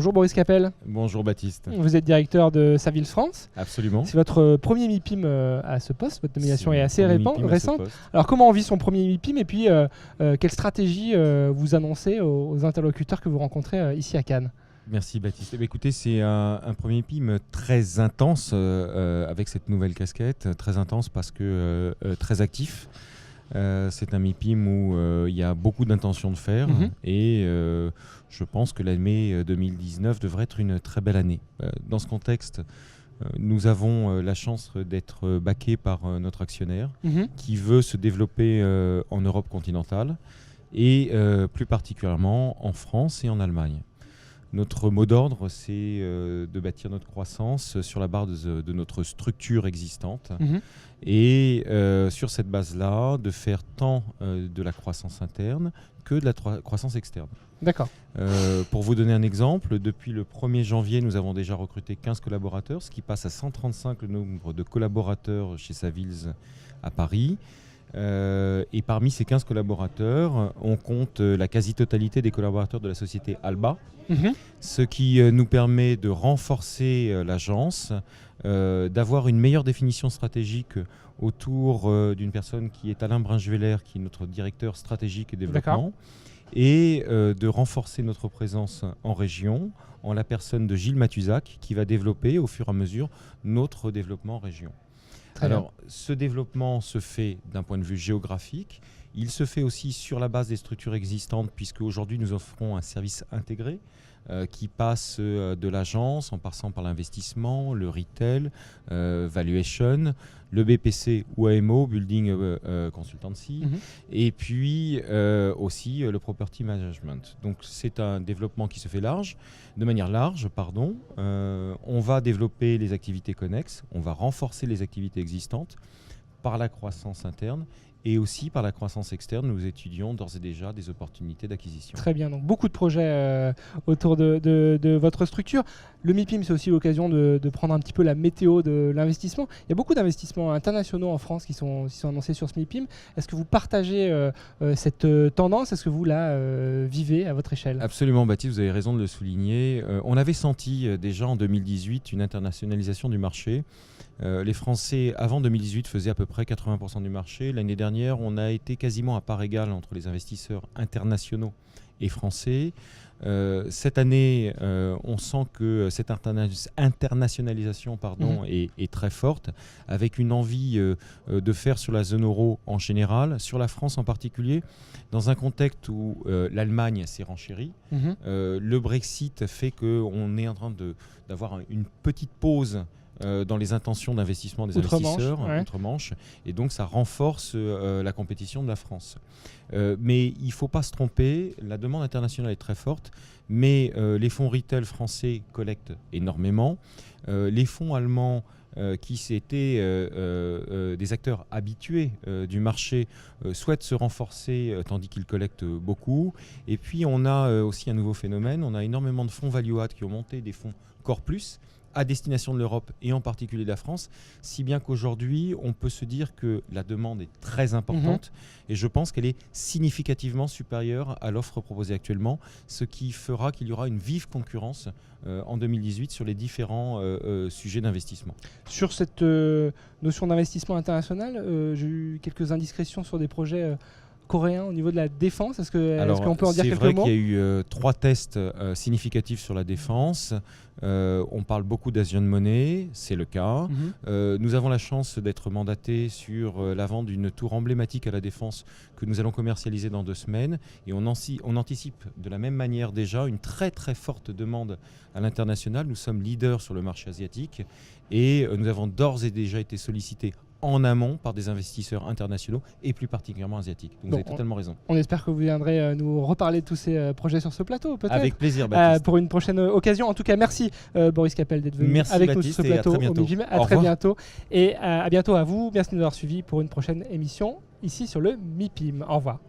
Bonjour Boris Capel. Bonjour Baptiste. Vous êtes directeur de Savills France. Absolument. C'est votre premier MIPIM à ce poste. Votre nomination est assez récente. Alors comment on vit son premier MIPIM et puis quelle stratégie vous annoncez aux interlocuteurs que vous rencontrez ici à Cannes? Merci Baptiste. Écoutez, c'est un premier MIPIM très intense avec cette nouvelle casquette. Très intense parce que très actif. C'est un MIPIM où il y a beaucoup d'intentions de faire et je pense que l'année 2019 devrait être une très belle année. Dans ce contexte, nous avons la chance d'être backés par notre actionnaire qui veut se développer en Europe continentale et plus particulièrement en France et en Allemagne. Notre mot d'ordre, c'est de bâtir notre croissance sur la base de notre structure existante et sur cette base-là, de faire tant de la croissance interne que de la croissance externe. D'accord. Pour vous donner un exemple, depuis le 1er janvier, nous avons déjà recruté 15 collaborateurs, ce qui passe à 135 le nombre de collaborateurs chez Savills à Paris. Et parmi ces 15 collaborateurs, on compte la quasi-totalité des collaborateurs de la société Alba, ce qui nous permet de renforcer l'agence, d'avoir une meilleure définition stratégique autour d'une personne qui est Alain Bringeveller, qui est notre directeur stratégique et développement, et de renforcer notre présence en région, en la personne de Gilles Matuzac, qui va développer au fur et à mesure notre développement en région. Alors, ce développement se fait d'un point de vue géographique. Il se fait aussi sur la base des structures existantes, puisque aujourd'hui nous offrons un service intégré qui passe de l'agence en passant par l'investissement, le retail, valuation, le BPC ou AMO, Building Consultancy, et puis aussi le Property Management. Donc c'est un développement qui se fait de manière large. On va développer les activités connexes, on va renforcer les activités existantes par la croissance interne. Et aussi par la croissance externe, nous étudions d'ores et déjà des opportunités d'acquisition. Très bien, donc beaucoup de projets autour de votre structure. Le MIPIM, c'est aussi l'occasion de prendre un petit peu la météo de l'investissement. Il y a beaucoup d'investissements internationaux en France qui sont annoncés sur ce MIPIM. Est-ce que vous partagez cette tendance? Est-ce que vous la vivez à votre échelle? Absolument Baptiste, vous avez raison de le souligner. On avait senti déjà en 2018 une internationalisation du marché. Les Français, avant 2018, faisaient à peu près 80% du marché. L'année dernière, on a été quasiment à part égale entre les investisseurs internationaux et français. Cette année, on sent que cette internationalisation est très forte, avec une envie de faire sur la zone euro en général, sur la France en particulier, dans un contexte où l'Allemagne s'est renchérie. Le Brexit fait qu'on est en train d'avoir une petite pause dans les intentions d'investissement des investisseurs outre-Manche, et donc ça renforce la compétition de la France. Mais il ne faut pas se tromper, la demande internationale est très forte, mais les fonds retail français collectent énormément. Les fonds allemands qui étaient des acteurs habitués du marché souhaitent se renforcer tandis qu'ils collectent beaucoup. Et puis on a aussi un nouveau phénomène, on a énormément de fonds value-add qui ont monté des fonds Core Plus à destination de l'Europe et en particulier de la France, si bien qu'aujourd'hui, on peut se dire que la demande est très importante et je pense qu'elle est significativement supérieure à l'offre proposée actuellement, ce qui fera qu'il y aura une vive concurrence en 2018 sur les différents sujets d'investissement. Sur cette notion d'investissement international, j'ai eu quelques indiscrétions sur des projets coréen au niveau de la défense. Est-ce qu'on peut en dire quelques mots? C'est vrai qu'il y a eu 3 tests significatifs sur la défense. On parle beaucoup d'Asian Money, c'est le cas. Nous avons la chance d'être mandatés sur la vente d'une tour emblématique à la défense que nous allons commercialiser dans 2 semaines. Et on anticipe de la même manière déjà une très très forte demande à l'international. Nous sommes leaders sur le marché asiatique et nous avons d'ores et déjà été sollicités en amont par des investisseurs internationaux et plus particulièrement asiatiques. Donc vous avez totalement raison. On espère que vous viendrez nous reparler de tous ces projets sur ce plateau, peut-être. Avec plaisir, Baptiste. Pour une prochaine occasion. En tout cas, merci Boris Capel d'être venu avec nous sur ce plateau. À très bientôt. À très bientôt. Et à bientôt à vous. Merci de nous avoir suivis pour une prochaine émission ici sur le MIPIM. Au revoir.